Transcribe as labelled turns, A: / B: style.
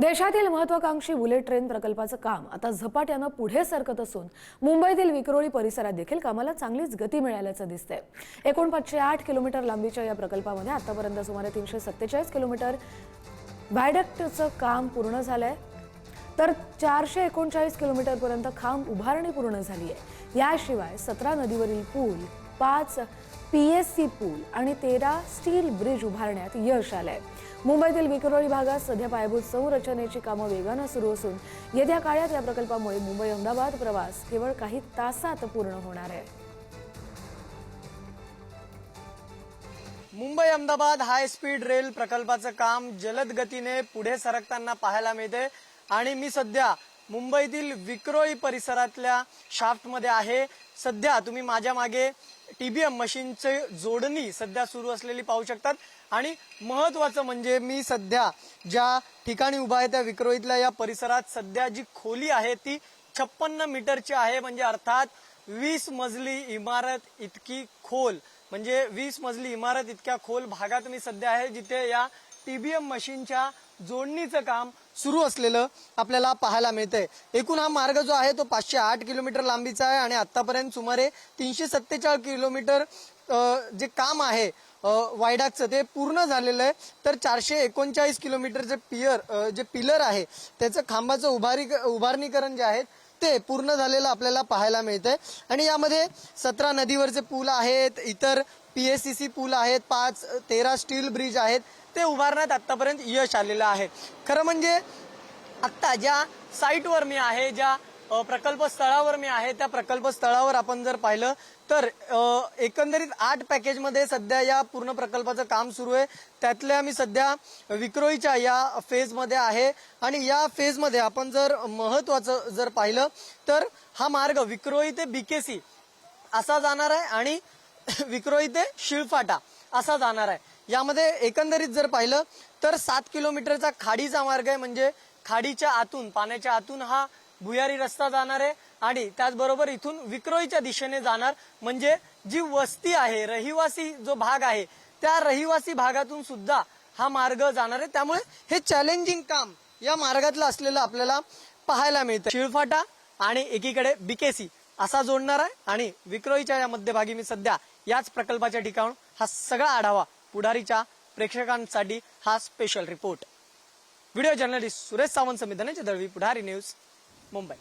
A: देशातील महत्त्वाकांक्षी bullet train प्रकल्पाचं काम आता झपाट्यानं पुढे सरकत असून मुंबईतील विक्रोळी परिसरात देखील कामाला चांगलीच गती मिळाल्याचं दिसतंय। एकूण 508 किलोमीटर लांबीच्या या प्रकल्पामध्ये आतापर्यंत सुमारे 347 किलोमीटर व्हायडक्टचं काम पूर्ण झालंय, तर 439 किलोमीटर पर्यंत खांब उभारणी पूर्ण झाली आहे। याशिवाय 17 नदीवरील पूल, 5 PSC पूल आणि 13 स्टील ब्रिज उभारण्यात यश आलंय। मुंबईतील विक्रोळी भागात सध्या पायाभूत संरचनेची कामं वेगानं सुरू असून येत्या काळात या प्रकल्पामुळे मुंबई अहमदाबाद प्रवास केवळ काही तासात पूर्ण होणार आहे।
B: Mumbai Ahmedabad high speed rail प्रकल्पाचं काम जलद गतीने पुढे सरकताना पाहायला मिळते आणि मी सध्या मुंबईतील विक्रोळी परिसरातल्या शाफ्टमध्ये आहे। सध्या तुम्ही माझ्या मागे TBM मशीनचे जोडणी सध्या सुरू असलेली पाहू शकतात आणि महत्त्वाचं म्हणजे मी सध्या ज्या ठिकाणी उभा आहे त्या विक्रोळीतल्या या परिसरात सध्या जी खोली आहे ती 56 मीटरची आहे, म्हणजे अर्थात 20 मजली इमारत इतकी खोल, म्हणजे 20 मजली इमारत इतक्या खोल भागात मी सध्या आहे, जिथे या TBM मशीनच्या जोडणीचं काम सुरू असलेलं आपल्याला पाहायला मिळतंय। एकूण हा मार्ग जो आहे तो 508 किलोमीटर लांबीचा आहे आणि आतापर्यंत सुमारे 347 किलोमीटर जे काम आहे वायडक्टचं ते पूर्ण झालेलं आहे। तर 439 किलोमीटरचे जे पिलर आहे त्याचं खांबाचं उभारणीकरण जे आहे ते पूर्ण झालेलं आपल्याला पाहायला मिळतंय आणि यामध्ये 17 नदीवरचे पूल आहेत, इतर PSCC पूल आहेत, 13 स्टील ब्रिज आहेत, ते उभारण्यात आतापर्यंत यश आलेलं आहे। खरं म्हणजे आत्ता ज्या साईटवर मी आहे, ज्या प्रकल्प स्थळावर मी आहे, त्या प्रकल्प स्थळावर आपण जर पाहिलं तर एकंदरीत 8 पॅकेजमध्ये सध्या या पूर्ण प्रकल्पाचं काम सुरू आहे। त्यातल्या मी सध्या विक्रोळीच्या या फेजमध्ये आहे आणि या फेजमध्ये आपण जर महत्त्वाचं जर पाहिलं तर हा मार्ग विक्रोळी ते BKC असा जाणार आहे आणि विक्रोळी ते शिळफाटा असा जाणार आहे। यामध्ये एकंदरीत जर पाहिलं तर 7 किलोमीटरचा खाडीचा मार्ग आहे, म्हणजे खाडीच्या आतून, पाण्याच्या आतून हा भुयारी रस्ता जाणार आहे आणि त्याचबरोबर इथून विक्रोळीच्या दिशेने जाणार, म्हणजे जी वस्ती आहे, रहिवासी जो भाग आहे त्या रहिवासी भागातून सुद्धा हा मार्ग जाणार आहे। त्यामुळे हे चॅलेंजिंग काम या मार्गातलं असलेलं आपल्याला पाहायला मिळतं। शिळफाटा आणि एकीकडे BKC असा जोडणार आहे आणि विक्रोळीच्या या मध्यभागी मी सध्या याच प्रकल्पाच्या ठिकाणून हा सगळा आढावा पुढारीच्या प्रेक्षकांसाठी हा special report. Video journalist Suresh Sawant समिती दळवी, पुढारी न्यूज, मुंबई।